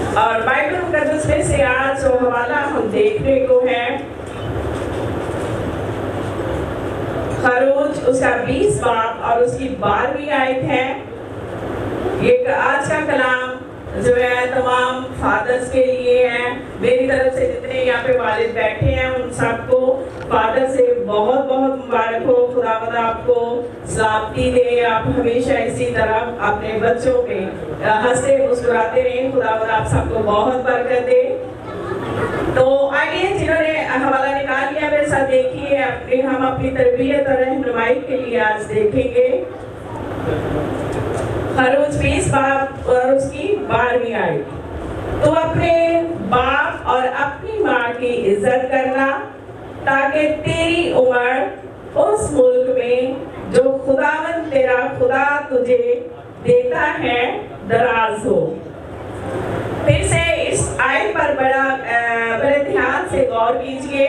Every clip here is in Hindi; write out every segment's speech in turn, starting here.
और बाइबल मुकद्दस में से आज जो हवाला हम देखने को है खरूज उसका 20 बाब और उसकी 12वीं आयत है। ये आज का कलाम जो है तमाम फादर्स के लिए है। मेरी तरफ से जितने यहाँ पे वालिद बैठे हैं उन सबको फादर से बहुत बहुत मुबारक हो। खुदावंद आपको सलामती दे, आप हमेशा इसी तरह अपने बच्चों पे हंसते मुस्कुराते रहें। खुदावंद आप सबको बहुत बरकत दे। तो आइए जिन्होंने हवाला निकाल लिया मेरे साथ देखिए, हम अपनी तरबियत और रहनुमाई के लिए आज देखेंगे खरूज 20 बाब और उसकी 12वीं आयत। तो अपने बाप और अपनी माँ की इज्जत करना ताकि तेरी उम्र उस मुल्क में जो खुदावंद तेरा खुदा तुझे देता है दराज हो। फिर से इस आयत पर बड़े ध्यान से गौर कीजिए।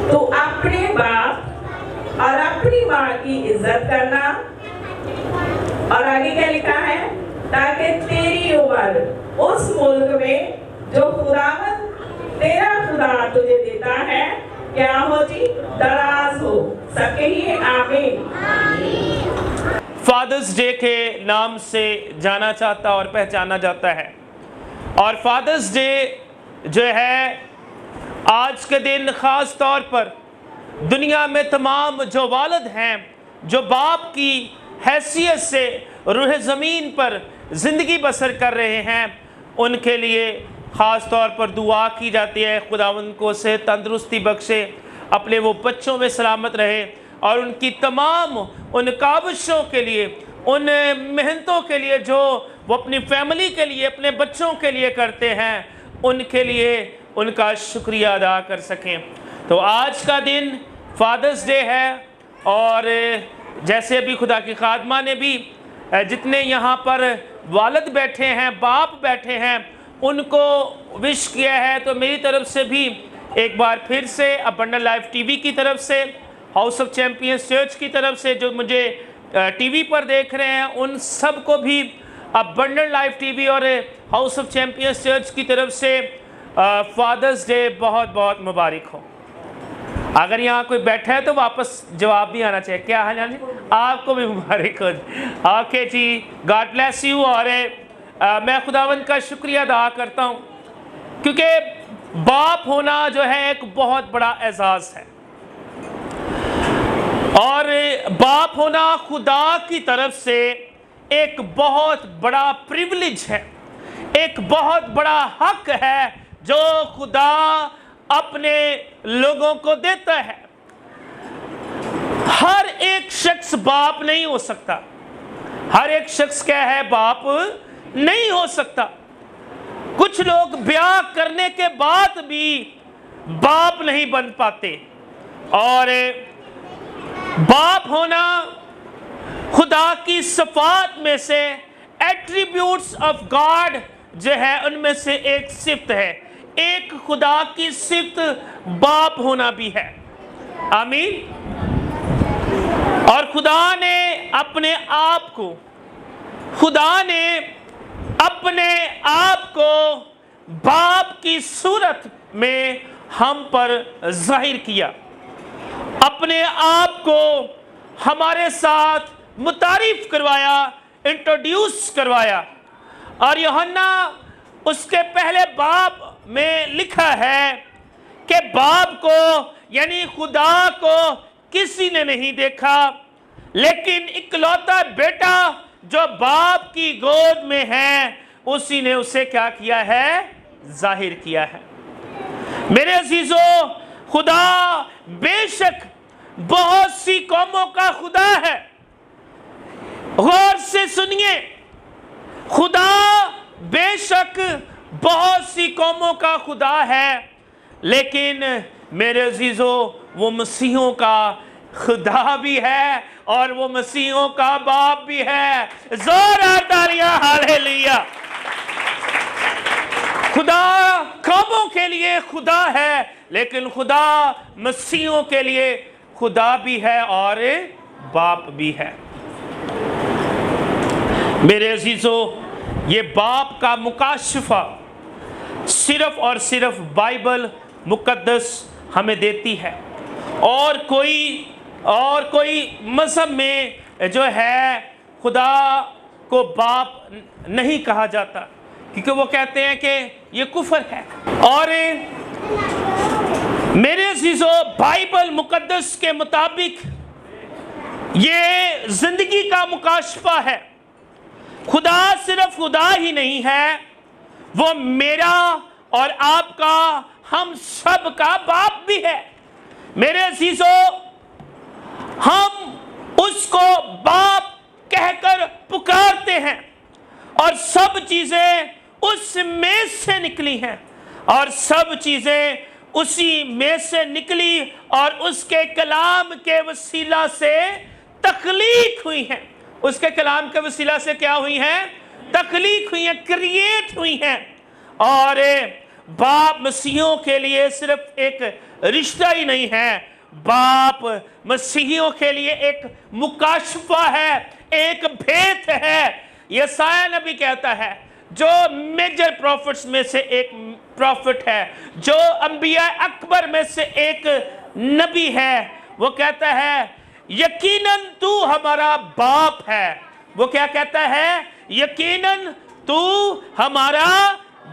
तो अपने बाप और अपनी माँ की इज्जत करना, और आगे क्या लिखा है, ताकि तेरी उम्र उस मुल्क में जो खुदावंद तेरा खुदा तुझे देता है क्या हो जी, दराज हो। सबके लिए आमीन। फादर्स डे के नाम से जाना चाहता और पहचाना जाता है। और फादर्स डे जो है आज के दिन ख़ास तौर पर दुनिया में तमाम जो वालिद हैं, जो बाप की हैसियत से रूह ज़मीन पर ज़िंदगी बसर कर रहे हैं, उनके लिए ख़ास तौर पर दुआ की जाती है खुदावंद को से तंदुरुस्ती बख्शे, अपने वो बच्चों में सलामत रहे और उनकी तमाम उन काविशों के लिए, उन मेहनतों के लिए जो वो अपनी फैमिली के लिए, अपने बच्चों के लिए करते हैं, उनके लिए उनका शुक्रिया अदा कर सकें। तो आज का दिन फादर्स डे है और जैसे अभी खुदा की खादमा ने भी जितने यहाँ पर वालिद बैठे हैं, बाप बैठे हैं, उनको विश किया है, तो मेरी तरफ से भी एक बार फिर से अबंडेंट लाइफ टीवी की तरफ से, हाउस ऑफ चैंपियंस चर्च की तरफ से जो मुझे टीवी पर देख रहे हैं, उन सब को भी अबंडेंट लाइफ टीवी और हाउस ऑफ चैंपियंस चर्च की तरफ से फादर्स डे बहुत बहुत मुबारक हो। अगर यहाँ कोई बैठा है तो वापस जवाब भी आना चाहिए। क्या हाल है? आपको भी मुबारक हो। ओके जी, गॉड ब्लेस यू। और मैं खुदावंद का शुक्रिया अदा करता हूँ क्योंकि बाप होना जो है एक बहुत बड़ा एजाज़ है और बाप होना खुदा की तरफ से एक बहुत बड़ा प्रिविलेज है, एक बहुत बड़ा हक है जो खुदा अपने लोगों को देता है। हर एक शख्स बाप नहीं हो सकता, हर एक शख्स क्या है, बाप नहीं हो सकता। कुछ लोग ब्याह करने के बाद भी बाप नहीं बन पाते और बाप होना खुदा की सिफात में से, एट्रीब्यूट्स ऑफ गॉड जो है उनमें से एक सिफ्त है। एक खुदा की सिफ्त बाप होना भी है। आमीन। और खुदा ने अपने आप को, खुदा ने अपने आप को बाप की सूरत में हम पर जाहिर किया, अपने आप को हमारे साथ मुतारिफ करवाया, इंट्रोड्यूस करवाया। और यूहन्ना उसके पहले बाब में लिखा है कि बाप को यानी खुदा को किसी ने नहीं देखा, लेकिन इकलौता बेटा जो बाप की गोद में है उसी ने उसे क्या किया है, जाहिर किया है। मेरे अजीजों, खुदा बेशक बहुत सी कौमों का खुदा है। गौर से सुनिए, खुदा बेशक बहुत सी कौमों का खुदा है, लेकिन मेरे अजीजों वो मसीहों का खुदा भी है और वो मसीहों का बाप भी है। जोरदार तालियां, हालेलुया। खुदा कौमों के लिए खुदा है, लेकिन खुदा मसीहों के लिए खुदा भी है और बाप भी है। मेरे अजीजों, ये बाप का मुकाशफा सिर्फ और सिर्फ बाइबल मुकद्दस हमें देती है। और कोई मज़हब में जो है खुदा को बाप नहीं कहा जाता, क्योंकि वो कहते हैं कि ये कुफर है। और मेरे अजीजों, बाइबल मुकद्दस के मुताबिक ये जिंदगी का मुकाशफा है। खुदा सिर्फ खुदा ही नहीं है, वो मेरा और आपका, हम सब का बाप भी है। मेरे अजीजों, हम उसको बाप कहकर पुकारते हैं और सब चीजें उस में से निकली हैं, और सब चीजें उसी में से निकली और उसके कलाम के वसीला से तख्लीक हुई हैं। उसके कलाम के वसीला से क्या हुई हैं? तख्लीक हुई हैं, क्रिएट हुई हैं। और बाप मसीहियों के लिए सिर्फ एक रिश्ता ही नहीं है, बाप मसीहियों के लिए एक मुकाशफा है, एक भेद है। यसाया नबी कहता है, जो मेजर प्रॉफिट्स में से एक प्रॉफिट है, जो अंबिया अकबर में से एक नबी है, वो कहता है यकीनन तू हमारा बाप है। वो क्या कहता है? यकीनन तू हमारा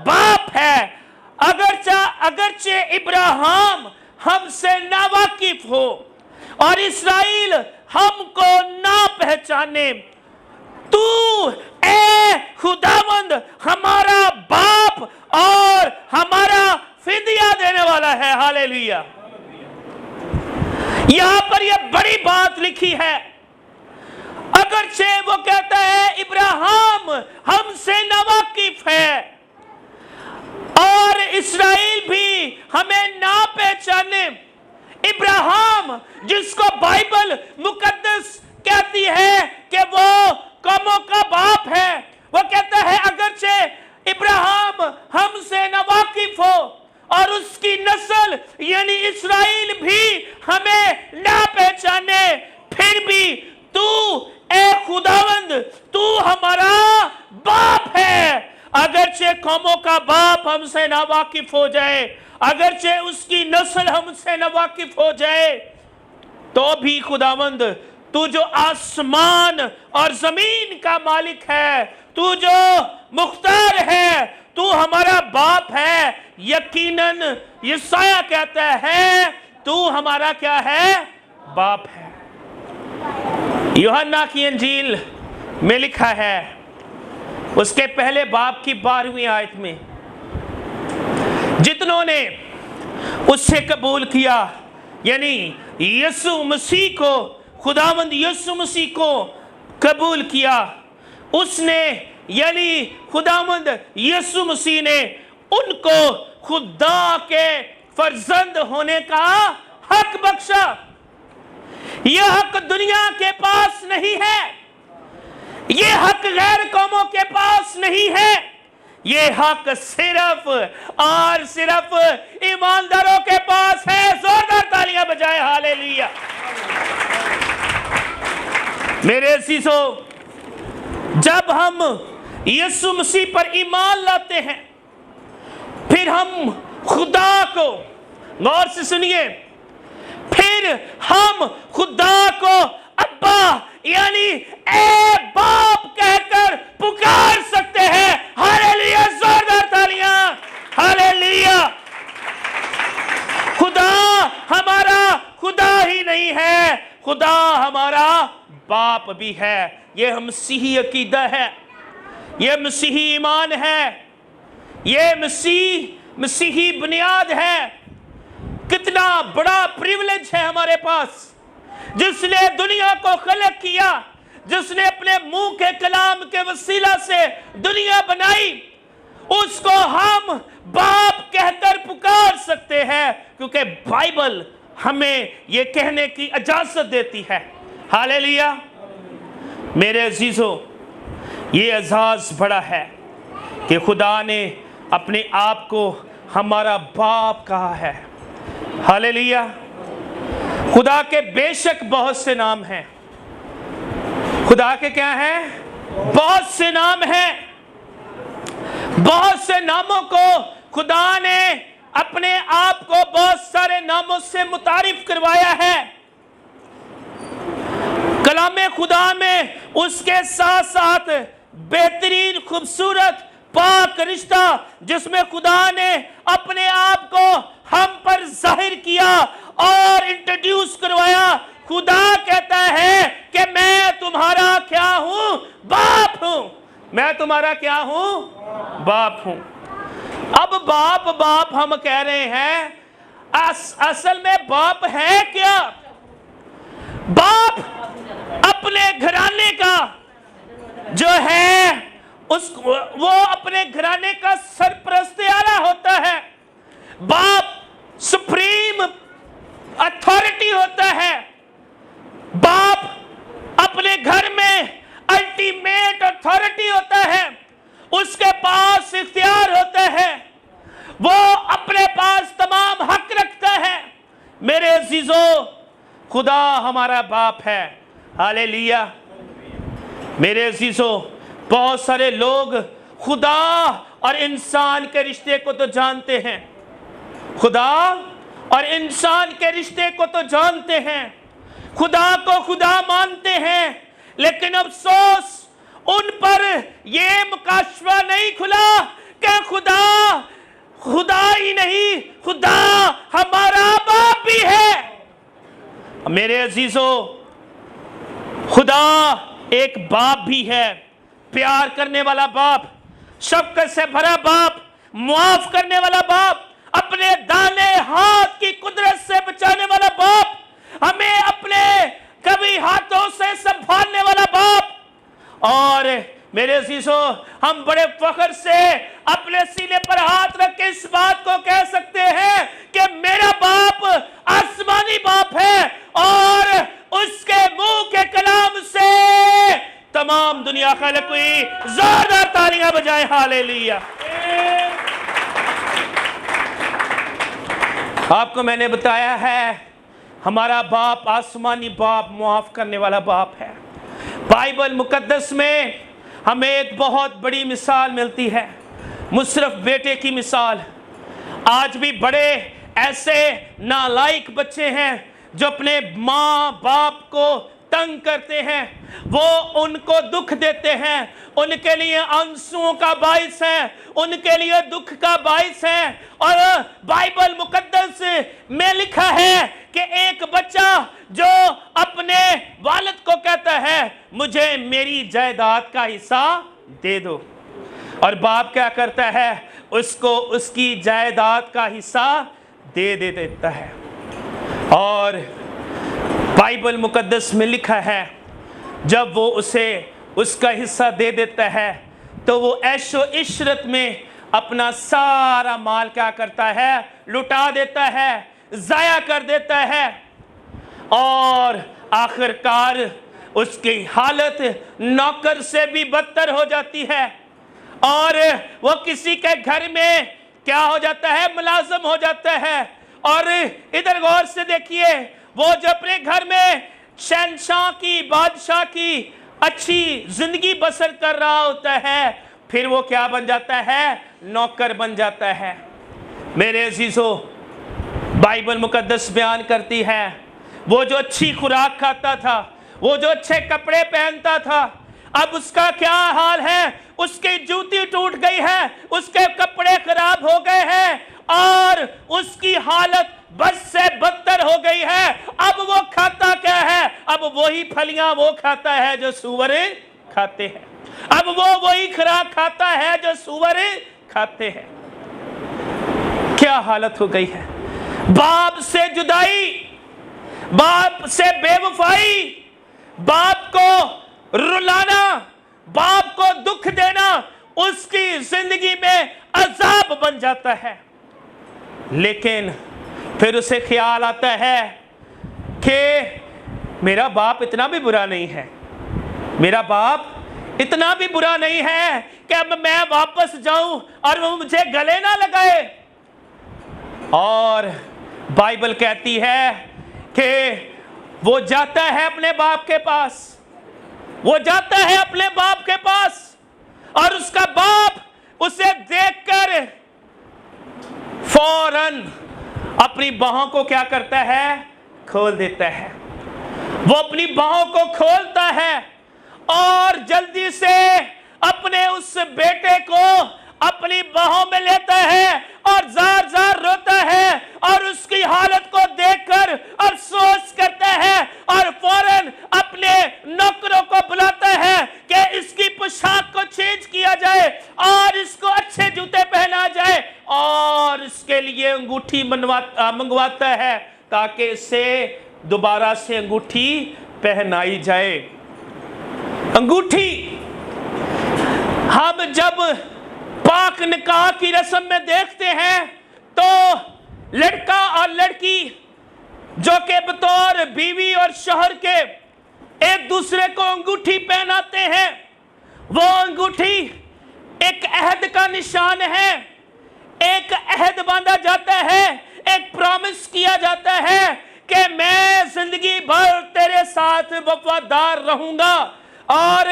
बाप है। अगरचे इब्राहिम हमसे नावाकिफ हो और इस्राइल हमको ना पहचाने, तू ए खुदावंद हमारा बाप और हमारा फिदिया देने वाला है। हालेलुया। यहां पर यह बड़ी बात लिखी है। अगरचे वो कहता है इब्राहिम हमसे नावाकिफ है और इस्राइल भी हमें ना पहचाने, इब्राहिम जिसको बाइबल मुकद्दस कहती है कि वो कौमों का बाप है, वो कहता है अगरचे इब्राहिम हमसे नावाकिफ हो और उसकी नस्ल यानी इस्राइल भी हमें ना पहचाने, फिर भी तू ए खुदावंद तू हमारा बाप है। अगरचे कौमों का बाप हमसे नावाकिफ हो जाए, अगरचे उसकी नस्ल हमसे नावाकिफ हो जाए, तो भी खुदावंद तू जो आसमान और जमीन का मालिक है, तू जो मुख्तार है, तू हमारा बाप है। यकीनन यसाया कहता है तू हमारा क्या है? बाप है। यूहन्ना की इंजील में लिखा है उसके पहले बाब की 12वीं आयत में, जितनों ने उससे कबूल किया यानी यीशु मसीह को, खुदावंद यीशु मसीह को कबूल किया, उसने यानी खुदावंद यीशु मसीह ने उनको खुदा के फर्जंद होने का हक बख्शा। यह हक दुनिया के पास नहीं है, यह हक गैर कौमों के पास नहीं है, यह हक सिर्फ और सिर्फ ईमानदारों के पास है। जोरदार तालियां बजाएं, हालेलुया। मेरे अजीजों, जब हम यीशु मसीह पर ईमान लाते हैं, फिर हम खुदा को, गौर से सुनिए, फिर हम खुदा को अब्बा यानी ए बाप कहकर पुकार सकते हैं। हालेलुया, जोरदार तालियां, हालेलुया। खुदा हमारा खुदा ही नहीं है, खुदा हमारा बाप भी है। यह मसीही अकीदा है, यह मसीही ईमान है, यह मसीही बुनियाद है। कितना बड़ा प्रिविलेज है हमारे पास, जिसने दुनिया को खलक किया, जिसने अपने मुंह के कलाम के वसीला से दुनिया बनाई, उसको हम बाप कहकर पुकार सकते हैं, क्योंकि बाइबल हमें यह कहने की इजाजत देती है। हालेलुया। मेरे अजीजों, ये एजाज बड़ा है कि खुदा ने अपने आप को हमारा बाप कहा है। हालेलुया। खुदा के बेशक बहुत से नाम हैं। खुदा के क्या हैं? बहुत से नाम हैं। बहुत से नामों को खुदा ने अपने आप को बहुत सारे नामों से मुतारिफ करवाया है। कलामे खुदा में उसके साथ साथ बेहतरीन खूबसूरत पाक रिश्ता जिसमें खुदा ने अपने आप को हम पर जाहिर किया और इंट्रोड्यूस करवाया। खुदा कहता है कि मैं तुम्हारा क्या हूं? बाप हूं। मैं तुम्हारा क्या हूं? बाप हूं। अब बाप बाप हम कह रहे हैं, असल में बाप है क्या? बाप अपने घराने का जो है वो अपने घराने का सरपरस्त आला होता है। बाप सुप्रीम अथॉरिटी होता है। बाप अपने घर में अल्टीमेट अथॉरिटी होता है। उसके पास इख्तियार होता है। वो अपने पास तमाम हक रखता है। मेरे अजीजों, खुदा हमारा बाप है। हालेलुया। मेरे अजीजों, बहुत सारे लोग खुदा और इंसान के रिश्ते को तो जानते हैं। खुदा और इंसान के रिश्ते को तो जानते हैं, खुदा को खुदा मानते हैं, लेकिन अफसोस उन पर यह मुकाशवा नहीं खुला कि खुदा खुदा ही नहीं, खुदा हमारा बाप भी है। मेरे अजीजों, खुदा एक बाप भी है, प्यार करने वाला बाप, शफकत से भरा बाप, मुआफ करने वाला बाप, अपने दाने हाथ की कुदरत से बचाने वाला बाप, हमें अपने कभी हाथों से संभालने वाला बाप। और मेरे अजीजों, हम बड़े फख्र से अपने सीने पर हाथ रख के इस बात को कह सकते हैं कि मेरा बाप आसमानी बाप है और उसके मुंह के कलाम से तमाम दुनिया खलक हुई। जोरदार तालियां बजाएं। हालेलुया। आपको मैंने बताया है हमारा बाप आसमानी बाप, मुआफ करने वाला बाप है। बाइबल मुकद्दस में हमें एक बहुत बड़ी मिसाल मिलती है, मुशर्रफ बेटे की मिसाल। आज भी बड़े ऐसे नालायक बच्चे हैं जो अपने माँ बाप को तंग करते हैं, वो उनको दुख देते हैं, उनके लिए आंसुओं का बाइस है, उनके लिए दुख का बाइस है। और बाइबल मुकद्दस में लिखा है कि एक बच्चा जो अपने वालिद को कहता है मुझे मेरी जायदाद का हिस्सा दे दो, और बाप क्या करता है, उसको उसकी जायदाद का हिस्सा दे देता है। और बाइबल मुकद्दस में लिखा है जब वो उसे उसका हिस्सा दे देता है तो वो ऐशो इशरत में अपना सारा माल क्या करता है, लुटा देता है, जाया कर देता है। और आखिरकार उसकी हालत नौकर से भी बदतर हो जाती है और वो किसी के घर में क्या हो जाता है, मुलाजिम हो जाता है। और इधर गौर से देखिए, वो जो अपने घर में शहंशाह की, बादशाह की अच्छी जिंदगी बसर कर रहा होता है, फिर वो क्या बन जाता है, नौकर बन जाता है। मेरे अजीजों, बाइबल मुकद्दस बयान करती है वो जो अच्छी खुराक खाता था, वो जो अच्छे कपड़े पहनता था, अब उसका क्या हाल है, उसकी जूती टूट गई है, उसके कपड़े खराब हो गए हैं और उसकी हालत बद से बदतर हो गई है। अब वो खाता क्या है, अब वही फलियां वो खाता है जो सूअर खाते हैं, अब वो वही खुराक खाता है जो सूअर खाते हैं। क्या हालत हो गई है, बाप से जुदाई, बाप से बेवफाई, बाप को रुलाना, बाप को दुख देना उसकी जिंदगी में अजाब बन जाता है। लेकिन फिर उसे ख्याल आता है कि मेरा बाप इतना भी बुरा नहीं है, मेरा बाप इतना भी बुरा नहीं है कि अब मैं वापस जाऊं और वो मुझे गले ना लगाए। और बाइबल कहती है कि वो जाता है अपने बाप के पास, वो जाता है अपने बाप के पास और उसका बाप उसे देखकर फौरन अपनी बाहों को क्या करता है? खोल देता है। वो अपनी बाहों को खोलता है और जल्दी से अपने उस बेटे को अपनी बाहों में लेता है और जार जार रोता है और उसकी हालत को देखकर अफसोस करता है और फौरन अपने नौकरों को बुलाता है कि इसकी पोशाक को चेंज किया जाए और इसको अच्छे जूते पहना जाए और इसके लिए अंगूठी मंगवाता है ताकि इसे दोबारा से अंगूठी पहनाई जाए। अंगूठी हम जब पाक निकाह की रस्म में देखते हैं तो लड़का और लड़की जो के बतौर बीवी और शौहर के एक दूसरे को अंगूठी पहनाते हैं, वो अंगूठी एक अहद का निशान है। एक अहद बांधा जाता है, एक प्रॉमिस किया जाता है कि मैं जिंदगी भर तेरे साथ वफादार रहूंगा, और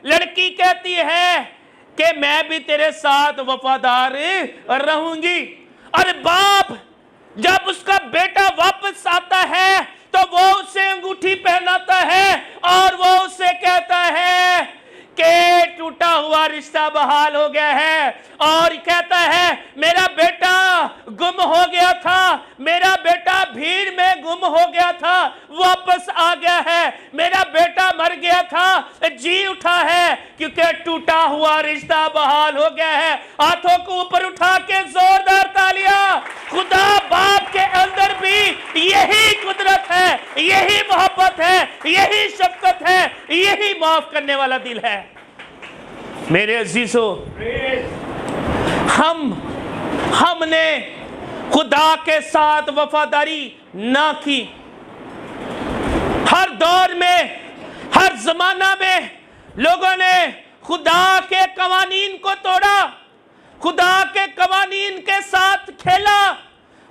लड़की कहती है कि मैं भी तेरे साथ वफादार रहूंगी। और बाप जब उसका बेटा वापस आता है तो वो उसे अंगूठी पहनाता है और वो उसे कहता है कि टूटा हुआ रिश्ता बहाल हो गया है, और कहता है मेरा बेटा गुम हो गया था, मेरा बेटा भीड़ में गुम हो गया था, वापस आ गया है, मेरा बेटा मर गया था, जी उठा है क्योंकि टूटा हुआ रिश्ता बहाल हो गया है। हाथों को ऊपर उठा के जोरदार तालियां। खुदा बाप के अंदर भी यही कुदरत है, यही मोहब्बत है, यही शफकत है, यही माफ करने वाला दिल है। मेरे अजीजों, हमने खुदा के साथ वफादारी ना की। हर दौर में, हर जमाना में लोगों ने खुदा के कवानीन को तोड़ा, खुदा के कवानीन के साथ खेला,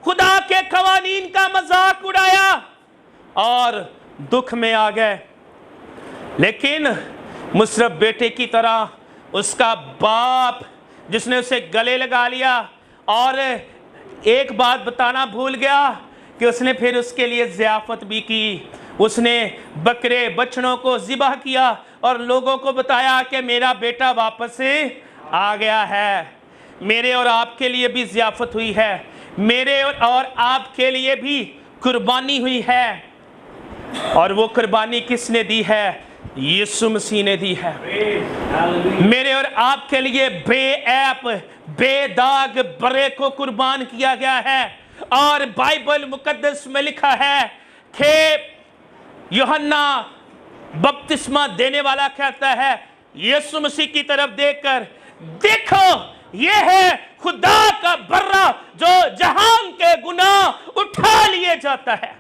खुदा के कवानीन का मजाक उड़ाया और दुख में आ गए। लेकिन मुशर्रफ बेटे की तरह उसका बाप जिसने उसे गले लगा लिया, और एक बात बताना भूल गया कि उसने फिर उसके लिए ज़ियाफ़त भी की। उसने बकरे बछड़ों को ज़िबह किया और लोगों को बताया कि मेरा बेटा वापस आ गया है। मेरे और आपके लिए भी ज़ियाफ़त हुई है, मेरे और आपके लिए भी कुर्बानी हुई है, और वो कुर्बानी किसने दी है? यीशु मसीह ने दी है। मेरे और आपके लिए बेऐप बेदाग बरे को कुर्बान किया गया है, और बाइबल मुकद्दस में लिखा है कि यूहन्ना बपतिस्मा देने वाला कहता है यीशु मसीह की तरफ देखकर, देखो ये है खुदा का बर्रा जो जहान के गुनाह उठा लिए जाता है।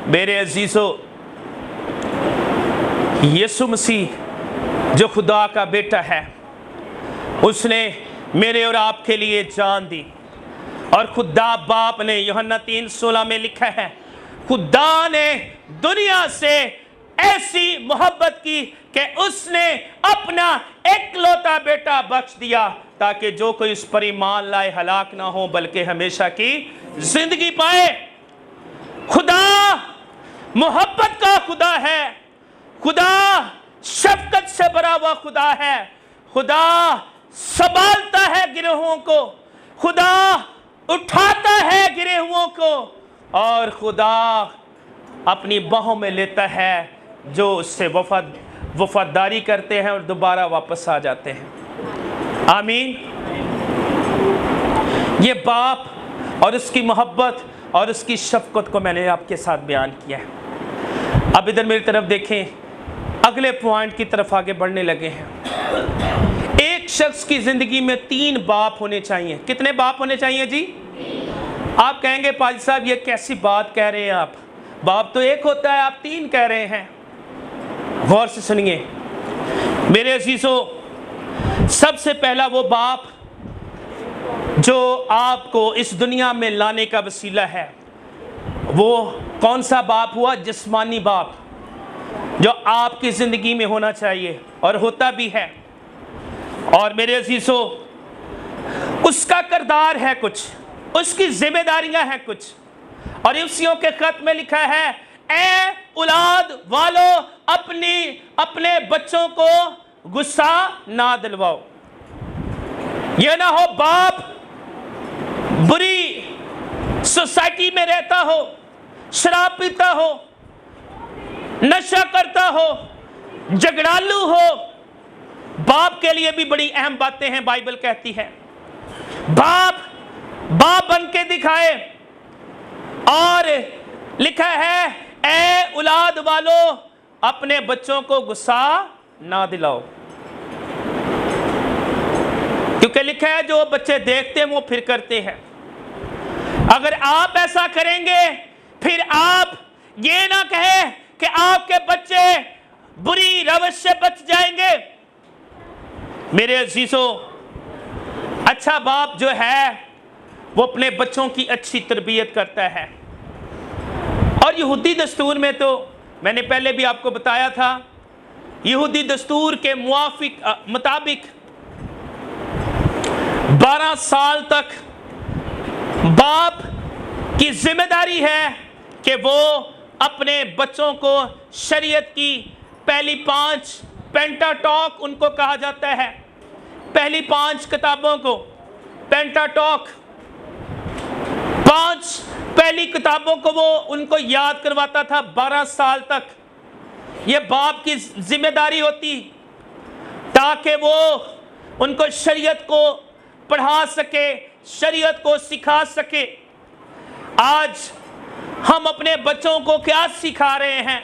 मेरे अजीजों, यीशु मसीह जो खुदा का बेटा है, उसने मेरे और आपके लिए जान दी, और खुदा बाप ने यूहन्ना 3:16 में लिखा है, खुदा ने दुनिया से ऐसी मोहब्बत की कि उसने अपना एकलौता बेटा बख्श दिया ताकि जो कोई इस पर ईमान लाए हलाक ना हो बल्कि हमेशा की जिंदगी पाए। खुदा मोहब्बत का खुदा है, खुदा शफकत से भरा हुआ खुदा है, खुदा संभालता है गिरोहों को, खुदा उठाता है गिरे हुओं को, और खुदा अपनी बाहों में लेता है जो उससे वफादारी करते हैं और दोबारा वापस आ जाते हैं। आमीन। ये बाप और उसकी मोहब्बत और उसकी शफकत को मैंने आपके साथ बयान किया है। अब इधर मेरी तरफ देखें, अगले पॉइंट की तरफ आगे बढ़ने लगे हैं। एक शख्स की जिंदगी में 3 बाप होने चाहिए। कितने बाप होने चाहिए जी? आप कहेंगे पाजी साहब ये कैसी बात कह रहे हैं आप, बाप तो एक होता है, आप 3 कह रहे हैं। गौर से सुनिए मेरे अजीजों, सबसे पहला वो बाप जो आपको इस दुनिया में लाने का वसीला है, वो कौन सा बाप हुआ? जिस्मानी बाप, जो आपकी ज़िंदगी में होना चाहिए और होता भी है। और मेरे अजीजों, उसका किरदार है कुछ, उसकी जिम्मेदारियां हैं कुछ। और इफ्सियों के खत में लिखा है, ए औलाद वालों, अपने बच्चों को गुस्सा ना दिलवाओ। यह ना हो बाप बुरी सोसाइटी में रहता हो, शराब पीता हो, नशा करता हो, झगड़ालू हो। बाप के लिए भी बड़ी अहम बातें हैं, बाइबल कहती है बाप बन के दिखाए। और लिखा है, ए औलाद वालों, अपने बच्चों को गुस्सा ना दिलाओ। क्योंकि लिखा है, जो बच्चे देखते हैं वो फिर करते हैं। अगर आप ऐसा करेंगे, फिर आप ये ना कहें कि आपके बच्चे बुरी रवश से बच जाएंगे। मेरे अजीजों, अच्छा बाप जो है वो अपने बच्चों की अच्छी तरबियत करता है। और यहूदी दस्तूर में तो मैंने पहले भी आपको बताया था, यहूदी दस्तूर के मुताबिक 12 साल तक बाप की जिम्मेदारी है कि वो अपने बच्चों को शरीयत की पहली 5 पेंटाटॉक उनको कहा जाता है, पहली 5 किताबों को पेंटाटॉक, 5 पहली किताबों को वो उनको याद करवाता था 12 साल तक। ये बाप की जिम्मेदारी होती, ताकि वो उनको शरीयत को पढ़ा सके, शरीयत को सिखा सके। आज हम अपने बच्चों को क्या सिखा रहे हैं?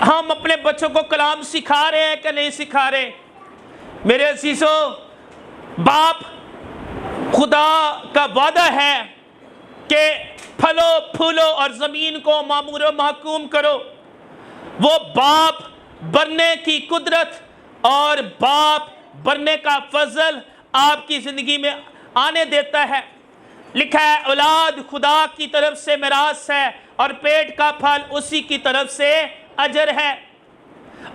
हम अपने बच्चों को कलाम सिखा रहे हैं कि नहीं सिखा रहे? मेरे अजीजों, बाप खुदा का वादा है कि फलो फूलो और ज़मीन को मामूर महकूम करो। वो बाप बनने की कुदरत और बाप बनने का फजल आपकी ज़िंदगी में आने देता है। लिखा है, औलाद खुदा की तरफ से मिरास है और पेट का फल उसी की तरफ से अजर है।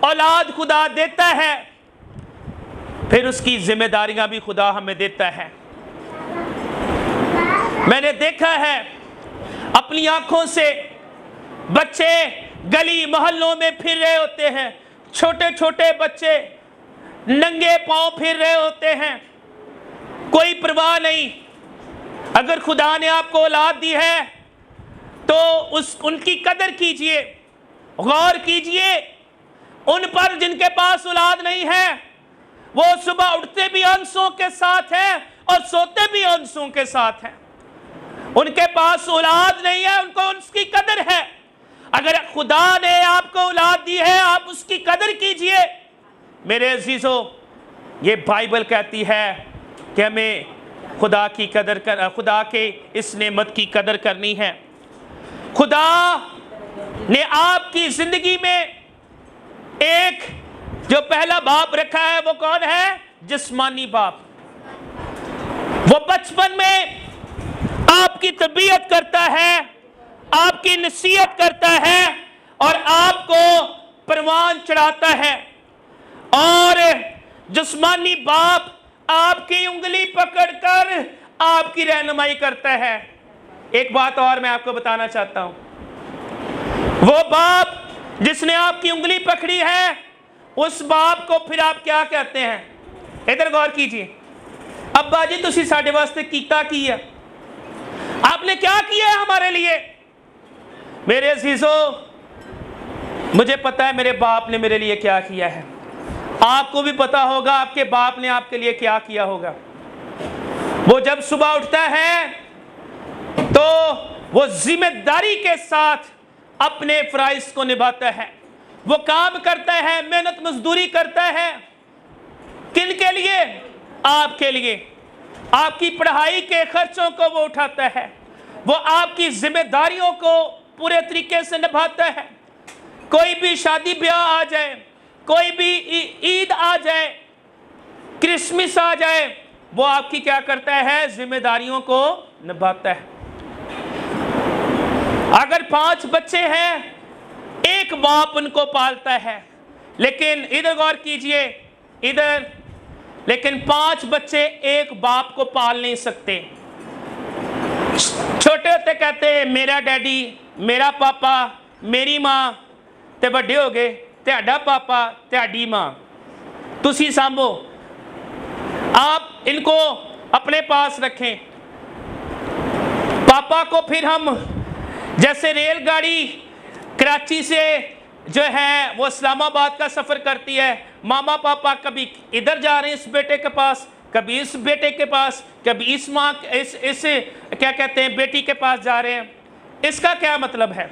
औलाद खुदा देता है, फिर उसकी जिम्मेदारियां भी खुदा हमें देता है। मैंने देखा है अपनी आंखों से, बच्चे गली मोहल्लों में फिर रहे होते हैं, छोटे छोटे बच्चे नंगे पांव फिर रहे होते हैं, कोई परवाह नहीं। अगर खुदा ने आपको औलाद दी है तो उनकी कदर कीजिए, गौर कीजिए उन पर जिनके पास औलाद नहीं है। वो सुबह उठते भी हंसों के साथ हैं और सोते भी हंसों के साथ हैं। उनके पास औलाद नहीं है, उनको उसकी कदर है। अगर खुदा ने आपको औलाद दी है, आप उसकी कदर कीजिए। मेरे अजीजों, ये बाइबल कहती है कि हमें खुदा की कदर कर, खुदा के इस नेमत की कदर करनी है। खुदा ने आपकी जिंदगी में एक जो पहला बाप रखा है, वो कौन है? जिस्मानी बाप। वो बचपन में आपकी तरबियत करता है, आपकी नसीहत करता है और आपको परवान चढ़ाता है। और जिस्मानी बाप आपकी उंगली पकड़कर आपकी रहनुमाई करता है। एक बात और मैं आपको बताना चाहता हूं, वो बाप जिसने आपकी उंगली पकड़ी है, उस बाप को फिर आप क्या कहते हैं? इधर गौर कीजिए। अब्बा जी, तुसी साडे वास्ते कीता की है? आपने क्या किया है हमारे लिए? मेरे अजीजों, मुझे पता है मेरे बाप ने मेरे लिए क्या किया है। आपको भी पता होगा आपके बाप ने आपके लिए क्या किया होगा। वो जब सुबह उठता है तो वो जिम्मेदारी के साथ अपने फराइज को निभाता है। वो काम करता है, मेहनत मजदूरी करता है। किन के लिए? आपके लिए। आपकी पढ़ाई के खर्चों को वो उठाता है। वो आपकी जिम्मेदारियों को पूरे तरीके से निभाता है। कोई भी शादी ब्याह आ जाए, कोई भी ईद आ जाए, क्रिसमस आ जाए, वो आपकी क्या करता है? जिम्मेदारियों को निभाता है। अगर 5 बच्चे हैं, एक बाप उनको पालता है। लेकिन इधर गौर कीजिए, इधर लेकिन 5 बच्चे एक बाप को पाल नहीं सकते। छोटे होते कहते मेरा डैडी, मेरा पापा, मेरी मां, ते बड़े हो गए तेरा पापा, तेरी मां, तुसी सांभो। आप इनको अपने पास रखें। पापा को फिर हम, जैसे रेलगाड़ी कराची से जो है वो इस्लामाबाद का सफ़र करती है, मामा पापा कभी इधर जा रहे हैं इस बेटे के पास, कभी इस बेटे के पास, कभी इस माँ इस क्या कहते हैं बेटी के पास जा रहे हैं। इसका क्या मतलब है?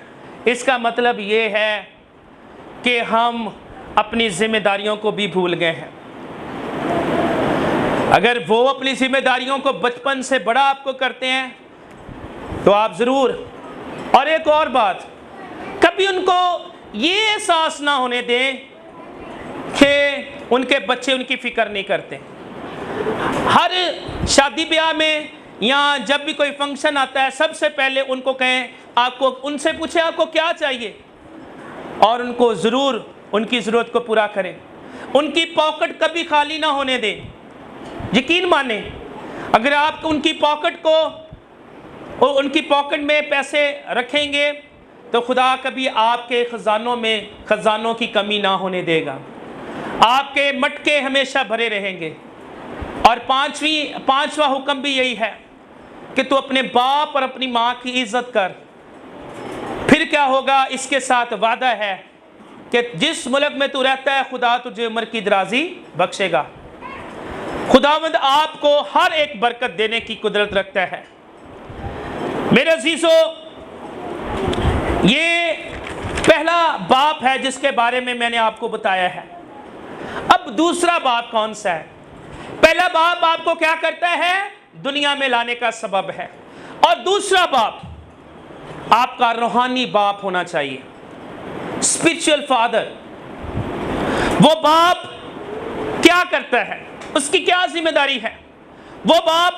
इसका मतलब ये है कि हम अपनी जिम्मेदारियों को भी भूल गए हैं। अगर वो अपनी जिम्मेदारियों को बचपन से बड़ा आपको करते हैं तो आप ज़रूर। और एक और बात, कभी उनको ये एहसास ना होने दें कि उनके बच्चे उनकी फ़िक्र नहीं करते। हर शादी ब्याह में या जब भी कोई फंक्शन आता है, सबसे पहले उनको कहें, आपको उनसे पूछे आपको क्या चाहिए, और उनको ज़रूर उनकी ज़रूरत को पूरा करें। उनकी पॉकेट कभी खाली ना होने दें। यकीन माने, अगर आप उनकी पॉकेट में पैसे रखेंगे तो खुदा कभी आपके खजानों की कमी ना होने देगा। आपके मटके हमेशा भरे रहेंगे। और पांचवा हुक्म भी यही है कि तू अपने बाप और अपनी माँ की इज्जत कर। फिर क्या होगा? इसके साथ वादा है कि जिस मुल्क में तू रहता है खुदा तुझे उम्र की दराजी बख्शेगा। खुदावंद आपको हर एक बरकत देने की कुदरत रखता है। मेरे अजीजों, ये पहला बाप है जिसके बारे में मैंने आपको बताया है। अब दूसरा बाप कौन सा है? पहला बाप आपको क्या करता है? दुनिया में लाने का सबब है। और दूसरा बाप आपका रूहानी बाप होना चाहिए, स्पिरिचुअल फादर। वो बाप क्या करता है? उसकी क्या जिम्मेदारी है? वो बाप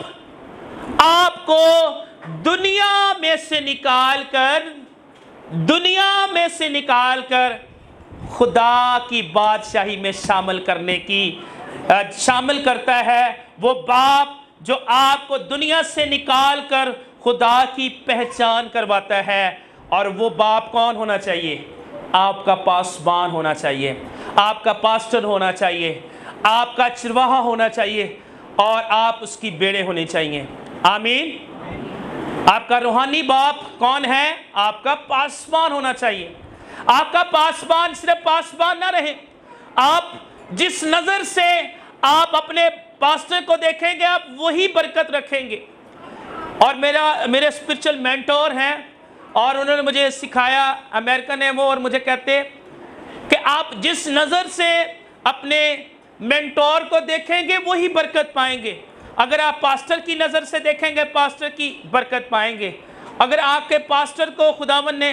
आपको दुनिया में से निकाल कर खुदा की बादशाही में शामिल करता है। वो बाप जो आपको दुनिया से निकाल कर खुदा की पहचान करवाता है। और वो बाप कौन होना चाहिए? आपका पासबान होना चाहिए, आपका पास्टर होना चाहिए, आपका चरवाहा होना चाहिए, और आप उसकी बेड़े होने चाहिए। आमीन। आपका रूहानी बाप कौन है? आपका पासबान होना चाहिए। आपका पासबान सिर्फ पासबान ना रहे। आप जिस नज़र से आप अपने पास्टर को देखेंगे, आप वही बरकत रखेंगे। और मेरे स्पिरिचुअल मेंटोर हैं, और उन्होंने मुझे सिखाया, अमेरिकन है वो, और मुझे कहते कि आप जिस नज़र से अपने मेंटोर को देखेंगे वही बरकत पाएंगे। अगर आप पास्टर की नज़र से देखेंगे, पास्टर की बरकत पाएंगे। अगर आपके पास्टर को खुदावन ने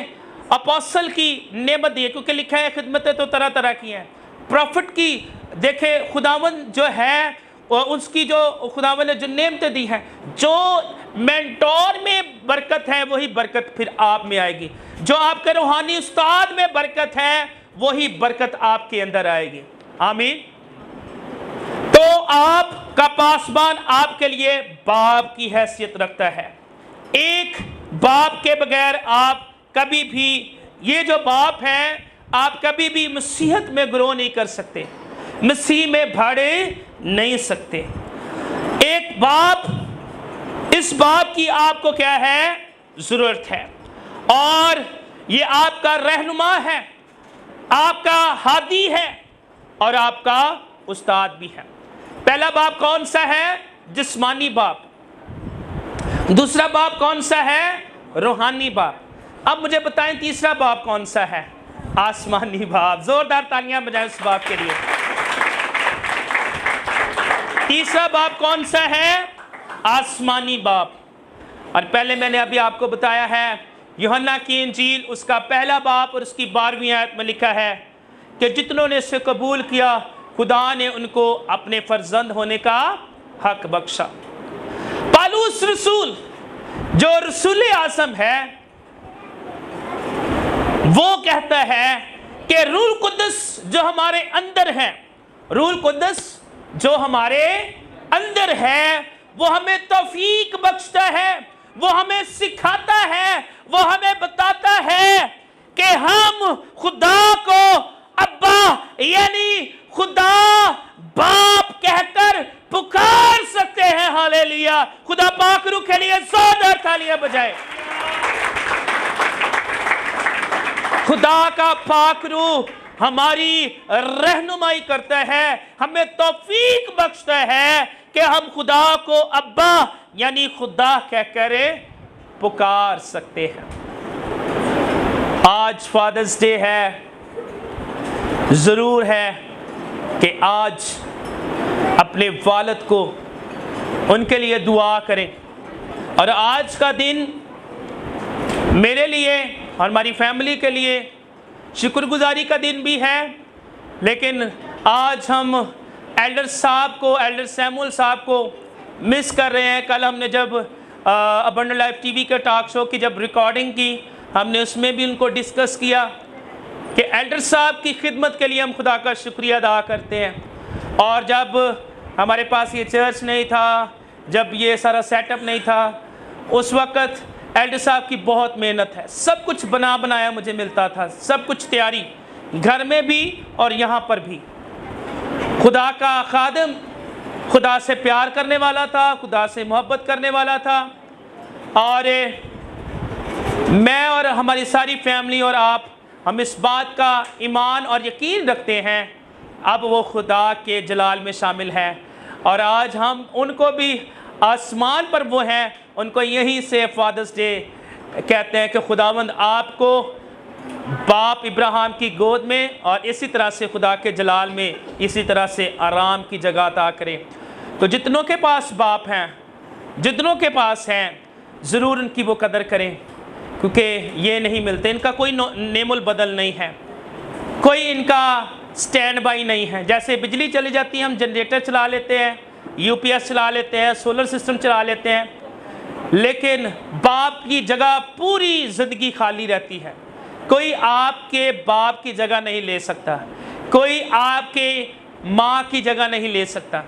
अपोस्टल की नेमत दी है, क्योंकि लिखा है खिदमतें तो तरह तरह की हैं। प्रॉफिट की देखे खुदावन जो है, उसकी जो खुदावन ने जो नेमतें दी हैं, जो मेंटोर में बरकत है वही बरकत फिर आप में आएगी। जो आपके रूहानी उस्ताद में बरकत है वही बरकत आपके अंदर आएगी। आमीन। तो आपका पासबान आपके लिए बाप की हैसियत रखता है। एक बाप के बगैर आप कभी भी, ये जो बाप है, आप कभी भी मसीहत में ग्रो नहीं कर सकते, मसीह में बढ़े नहीं सकते। एक बाप, इस बाप की आपको क्या है? जरूरत है। और ये आपका रहनुमा है, आपका हादी है, और आपका उस्ताद भी है। पहला बाप कौन सा है? जिस्मानी बाप। दूसरा बाप कौन सा है? रूहानी बाप। अब मुझे बताएं तीसरा बाप कौन सा है? आसमानी बाप। जोरदार तालियां बजाएं उस बाप के लिए। तीसरा बाप कौन सा है? आसमानी बाप। और पहले मैंने अभी आपको बताया है, यूहन्ना की इंजील उसका पहला बाप और उसकी 12वीं आयत में लिखा है कि जितनों ने इसे कबूल किया खुदा ने उनको अपने फर्जंद होने का हक बख्शा। पालूस रसूल, जो रसूल आज़म है, वो कहता है कि रूह कुद्दस जो हमारे अंदर है, रूह कुद्दस जो हमारे अंदर है वो हमें तौफीक बख्शता है, वो हमें सिखाता है, वो हमें बताता है कि हम खुदा को अब्बा यानी खुदा बाप कहकर पुकार सकते हैं। हालेलुया। खुदा पाक रूह के लिए जोरदार तालियां बजाए। खुदा का पाक रूह हमारी रहनुमाई करता है, हमें तौफीक बख्शता है कि हम खुदा को अब्बा यानी खुदा कहकर पुकार सकते हैं। आज फादर्स डे है, जरूर है कि आज अपने वालिद को उनके लिए दुआ करें। और आज का दिन मेरे लिए और हमारी फैमिली के लिए शुक्रगुजारी का दिन भी है, लेकिन आज हम एल्डर साहब को, एल्डर सैमुअल साहब को मिस कर रहे हैं। कल हमने जब अबंडेंट लाइफ टीवी के टॉक शो की जब रिकॉर्डिंग की, हमने उसमें भी उनको डिस्कस किया कि एल्डर साहब की खिदमत के लिए हम खुदा का शुक्रिया अदा करते हैं। और जब हमारे पास ये चर्च नहीं था, जब ये सारा सेटअप नहीं था, उस वक़्त एल्डर साहब की बहुत मेहनत है। सब कुछ बना बनाया मुझे मिलता था, सब कुछ तैयारी, घर में भी और यहाँ पर भी। खुदा का खादिम खुदा से प्यार करने वाला था, खुदा से मोहब्बत करने वाला था। और मैं और हमारी सारी फैमिली और आप, हम इस बात का ईमान और यकीन रखते हैं अब वो खुदा के जलाल में शामिल है। और आज हम उनको भी आसमान पर वो हैं, उनको यहीं से फादर्स डे कहते हैं कि खुदावंद आपको बाप इब्राहिम की गोद में और इसी तरह से खुदा के जलाल में इसी तरह से आराम की जगह अता करें। तो जितनों के पास बाप हैं, जितनों के पास हैं, ज़रूर उनकी वो कदर करें, क्योंकि ये नहीं मिलते। इनका कोई नेमुल बदल नहीं है, कोई इनका स्टैंड बाई नहीं है। जैसे बिजली चली जाती है, हम जनरेटर चला लेते हैं, यूपीएस चला लेते हैं, सोलर सिस्टम चला लेते हैं, लेकिन बाप की जगह पूरी ज़िंदगी खाली रहती है। कोई आपके बाप की जगह नहीं ले सकता, कोई आपके माँ की जगह नहीं ले सकता।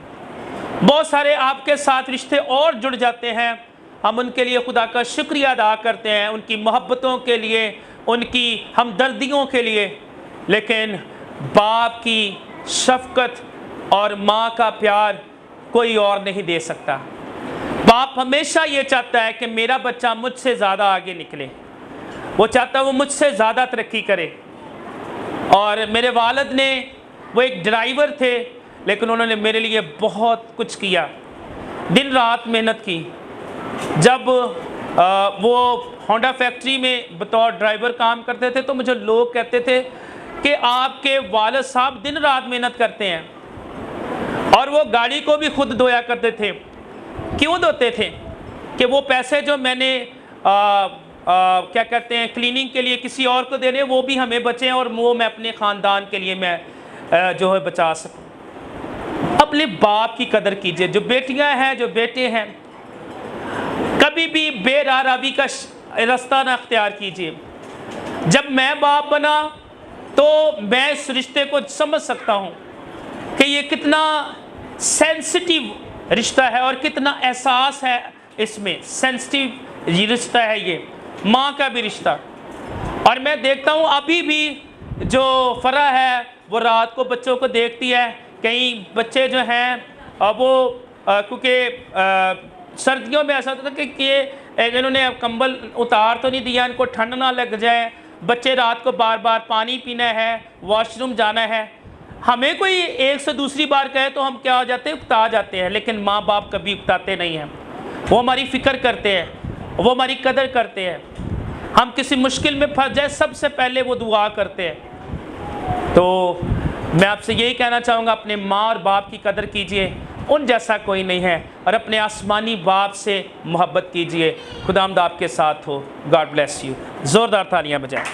बहुत सारे आपके साथ रिश्ते और जुड़ जाते हैं, हम उनके लिए खुदा का शुक्रिया अदा करते हैं, उनकी मोहब्बतों के लिए, उनकी हमदर्दियों के लिए। लेकिन बाप की शफ़क़त और माँ का प्यार कोई और नहीं दे सकता। बाप हमेशा ये चाहता है कि मेरा बच्चा मुझसे ज़्यादा आगे निकले, वो चाहता है वो मुझसे ज़्यादा तरक्की करे। और मेरे वालिद ने, वो एक ड्राइवर थे, लेकिन उन्होंने मेरे लिए बहुत कुछ किया, दिन रात मेहनत की। जब वो होंडा फैक्ट्री में बतौर ड्राइवर काम करते थे तो मुझे लोग कहते थे कि आपके वालिद साहब दिन रात मेहनत करते हैं, और वो गाड़ी को भी खुद धोया करते थे। क्यों धोते थे? कि वो पैसे जो मैंने क्या कहते हैं क्लीनिंग के लिए किसी और को देने, वो भी हमें बचें और वो मैं अपने ख़ानदान के लिए मैं जो है बचा सकूं। अपने बाप की कदर कीजिए। जो बेटियां हैं, जो बेटे हैं, कभी भी बेरारवी का रास्ता ना अख्तियार कीजिए। जब मैं बाप बना तो मैं इस रिश्ते को समझ सकता हूँ कि ये कितना सेंसिटिव रिश्ता है और कितना एहसास है इसमें। सेंसिटिव रिश्ता है ये, माँ का भी रिश्ता। और मैं देखता हूँ अभी भी जो फरा है वो रात को बच्चों को देखती है। कई बच्चे जो हैं वो क्योंकि सर्दियों में ऐसा होता था कि इन्होंने कंबल उतार तो नहीं दिया, इनको ठंड ना लग जाए। बच्चे रात को बार बार पानी पीना है, वॉशरूम जाना है। हमें कोई एक से दूसरी बार कहे तो हम क्या हो जाते हैं, उकता जाते हैं। लेकिन माँ बाप कभी उकताते नहीं हैं, वो हमारी फ़िक्र करते हैं, वो हमारी कदर करते हैं। हम किसी मुश्किल में फंस जाए सबसे पहले वो दुआ करते हैं। तो मैं आपसे यही कहना चाहूँगा, अपने माँ और बाप की कदर कीजिए, उन जैसा कोई नहीं है। और अपने आसमानी बाप से मोहब्बत कीजिए। खुदावंद आपके साथ हो। God bless you. ज़ोरदार तालियां बजाएं।